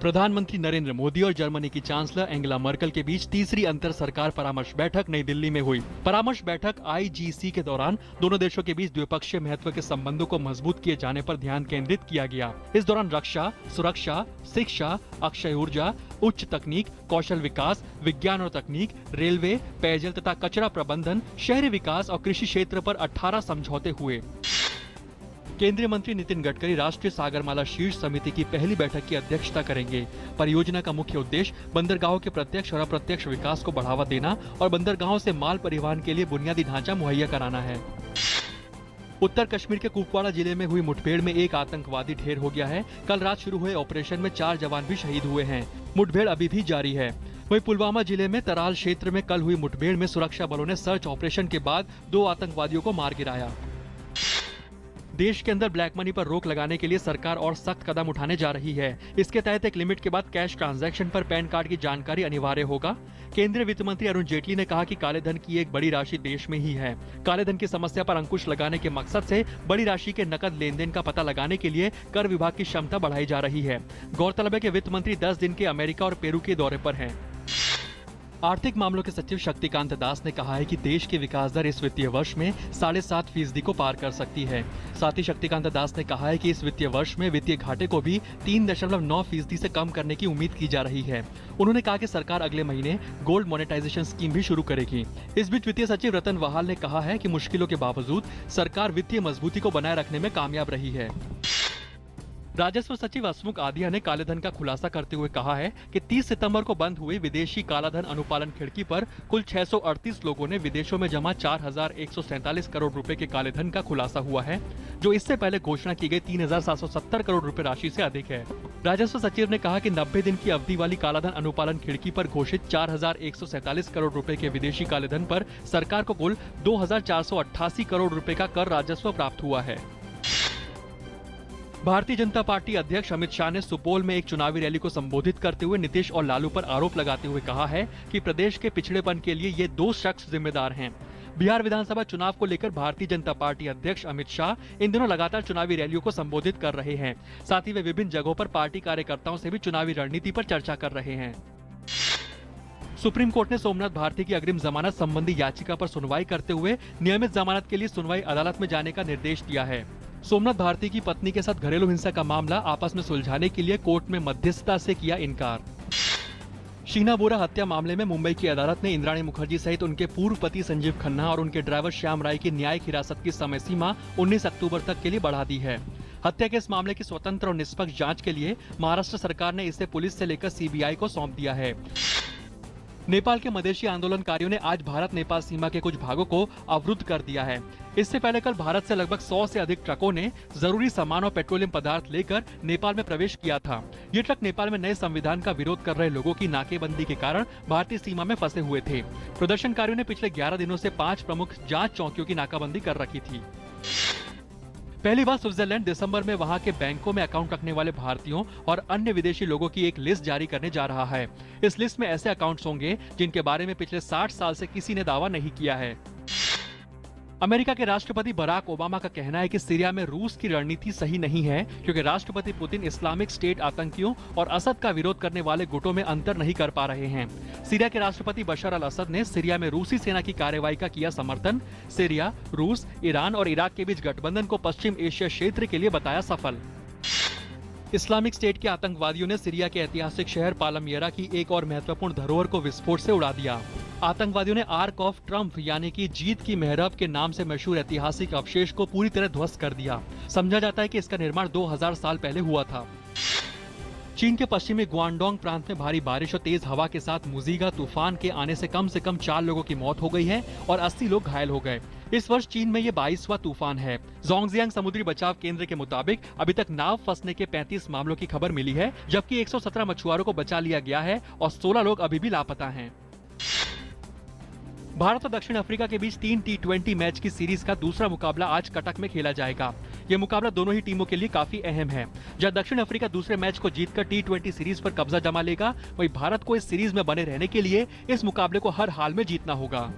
प्रधानमंत्री नरेंद्र मोदी और जर्मनी की चांसलर एंगेला मर्केल के बीच तीसरी अंतर सरकार परामर्श बैठक नई दिल्ली में हुई। परामर्श बैठक IGC के दौरान दोनों देशों के बीच द्विपक्षीय महत्व के संबंधों को मजबूत किए जाने पर ध्यान केंद्रित किया गया। इस दौरान रक्षा, सुरक्षा, शिक्षा, अक्षय ऊर्जा, उच्च तकनीक, कौशल विकास, विज्ञान और तकनीक, रेलवे, पेयजल तथा कचरा प्रबंधन, शहरी विकास और कृषि क्षेत्र पर 18 समझौते हुए। केंद्रीय मंत्री नितिन गडकरी राष्ट्रीय सागरमाला शीर्ष समिति की पहली बैठक की अध्यक्षता करेंगे। परियोजना का मुख्य उद्देश्य बंदरगाहों के प्रत्यक्ष और अप्रत्यक्ष विकास को बढ़ावा देना और बंदरगाहों से माल परिवहन के लिए बुनियादी ढांचा मुहैया कराना है। उत्तर कश्मीर के कुपवाड़ा जिले में हुई मुठभेड़ में एक आतंकवादी ढेर हो गया है। कल रात शुरू हुए ऑपरेशन में 4 जवान भी शहीद हुए हैं। मुठभेड़ अभी भी जारी है। वहीं पुलवामा जिले में तराल क्षेत्र में कल हुई मुठभेड़ में सुरक्षा बलों ने सर्च ऑपरेशन के बाद 2 आतंकवादियों को मार गिराया। देश के अंदर ब्लैक मनी पर रोक लगाने के लिए सरकार और सख्त कदम उठाने जा रही है। इसके तहत एक लिमिट के बाद कैश ट्रांजैक्शन पर पैन कार्ड की जानकारी अनिवार्य होगा। केंद्रीय वित्त मंत्री अरुण जेटली ने कहा कि काले धन की एक बड़ी राशि देश में ही है। काले धन की समस्या पर अंकुश लगाने के मकसद से बड़ी राशि के नकद लेन देन का पता लगाने के लिए कर विभाग की क्षमता बढ़ाई जा रही है। गौरतलब है कि वित्त मंत्री 10 दिन के अमेरिका और पेरू के दौरे पर हैं। आर्थिक मामलों के सचिव शक्तिकांत दास ने कहा है कि देश की विकास दर इस वित्तीय वर्ष में 7.5% को पार कर सकती है। साथ ही शक्तिकांत दास ने कहा है कि इस वित्तीय वर्ष में वित्तीय घाटे को भी 3.9% से कम करने की उम्मीद की जा रही है। उन्होंने कहा कि सरकार अगले महीने गोल्ड मोनेटाइजेशन स्कीम भी शुरू करेगी। इस बीच वित्तीय सचिव रतन वहाल ने कहा है कि मुश्किलों के बावजूद सरकार वित्तीय मजबूती को बनाए रखने में कामयाब रही है। राजस्व सचिव हसमुख आदिया ने कालेधन का खुलासा करते हुए कहा है कि 30 सितंबर को बंद हुई विदेशी कालाधन अनुपालन खिड़की पर कुल 638 लोगों ने विदेशों में जमा 4,147 करोड़ रुपए के कालेधन का खुलासा हुआ है, जो इससे पहले घोषणा की गई 3,770 करोड़ रुपए राशि से अधिक है। राजस्व सचिव ने कहा कि 90 दिन की अवधि वाली कालाधन अनुपालन खिड़की पर घोषित 4,147 करोड़ रुपए के विदेशी कालेधन पर सरकार को कुल 2,488 करोड़ रुपए का कर राजस्व प्राप्त हुआ है। भारतीय जनता पार्टी अध्यक्ष अमित शाह ने सुपौल में एक चुनावी रैली को संबोधित करते हुए नीतीश और लालू पर आरोप लगाते हुए कहा है कि प्रदेश के पिछड़ेपन के लिए ये 2 शख्स जिम्मेदार हैं। बिहार विधानसभा चुनाव को लेकर भारतीय जनता पार्टी अध्यक्ष अमित शाह इन दिनों लगातार चुनावी रैलियों को संबोधित कर रहे हैं। साथ ही वे विभिन्न जगहों पर पार्टी कार्यकर्ताओं से भी चुनावी रणनीति पर चर्चा कर रहे हैं। सुप्रीम कोर्ट ने सोमनाथ भारती की अग्रिम जमानत संबंधी याचिका पर सुनवाई करते हुए नियमित जमानत के लिए सुनवाई अदालत में जाने का निर्देश दिया है। सोमनाथ भारती की पत्नी के साथ घरेलू हिंसा का मामला आपस में सुलझाने के लिए कोर्ट में मध्यस्थता से किया इनकार। शीना बोरा हत्या मामले में मुंबई की अदालत ने इंद्राणी मुखर्जी सहित उनके पूर्व पति संजीव खन्ना और उनके ड्राइवर श्याम राय की न्यायिक हिरासत की समय सीमा 19 अक्टूबर तक के लिए बढ़ा दी है। हत्या के इस मामले की स्वतंत्र और निष्पक्ष जांच के लिए महाराष्ट्र सरकार ने इसे पुलिस से लेकर CBI को सौंप दिया है। नेपाल के मधेशी आंदोलनकारियों ने आज भारत नेपाल सीमा के कुछ भागों को अवरुद्ध कर दिया है। इससे पहले कल भारत से लगभग 100 से अधिक ट्रकों ने जरूरी सामान और पेट्रोलियम पदार्थ लेकर नेपाल में प्रवेश किया था। ये ट्रक नेपाल में नए संविधान का विरोध कर रहे लोगों की नाकेबंदी के कारण भारतीय सीमा में फंसे हुए थे। प्रदर्शनकारियों ने पिछले 11 दिनों से 5 प्रमुख जांच चौकियों की नाकाबंदी कर रखी थी। पहली बार स्विट्जरलैंड दिसंबर में वहां के बैंकों में अकाउंट रखने वाले भारतीयों और अन्य विदेशी लोगों की एक लिस्ट जारी करने जा रहा है। इस लिस्ट में ऐसे अकाउंट्स होंगे जिनके बारे में पिछले 60 साल से किसी ने दावा नहीं किया है। अमेरिका के राष्ट्रपति बराक ओबामा का कहना है कि सीरिया में रूस की रणनीति सही नहीं है, क्योंकि राष्ट्रपति पुतिन इस्लामिक स्टेट आतंकियों और असद का विरोध करने वाले गुटों में अंतर नहीं कर पा रहे हैं। सीरिया के राष्ट्रपति बशर अल असद ने सीरिया में रूसी सेना की कार्रवाई का किया समर्थन। सीरिया, रूस, ईरान और इराक के बीच गठबंधन को पश्चिम एशिया क्षेत्र के लिए बताया सफल। इस्लामिक स्टेट के आतंकवादियों ने सीरिया के ऐतिहासिक शहर पालमियरा की एक और महत्वपूर्ण धरोहर को विस्फोट से उड़ा दिया। आतंकवादियों ने आर्क ऑफ ट्रम्फ यानी कि जीत की मेहराब के नाम से मशहूर ऐतिहासिक अवशेष को पूरी तरह ध्वस्त कर दिया। समझा जाता है कि इसका निर्माण 2000 साल पहले हुआ था। चीन के पश्चिमी गुआंगडोंग प्रांत में भारी बारिश और तेज हवा के साथ मुजीगा तूफान के आने से कम 4 लोगों की मौत हो गई है और 80 लोग घायल हो गए। इस वर्ष चीन में ये 22वां तूफान है। जोंगजियांग समुद्री बचाव केंद्र के मुताबिक अभी तक नाव फंसने के 35 मामलों की खबर मिली है, जबकि 117 मछुआरों को बचा लिया गया है और 16 लोग अभी भी लापता हैं। भारत और दक्षिण अफ्रीका के बीच 3 T20 मैच की सीरीज का दूसरा मुकाबला आज कटक में खेला जाएगा। ये मुकाबला दोनों ही टीमों के लिए काफी अहम है। जहां दक्षिण अफ्रीका दूसरे मैच को जीतकर T20 सीरीज पर कब्जा जमा लेगा, वहीं भारत को इस सीरीज में बने रहने के लिए इस मुकाबले को हर हाल में जीतना होगा।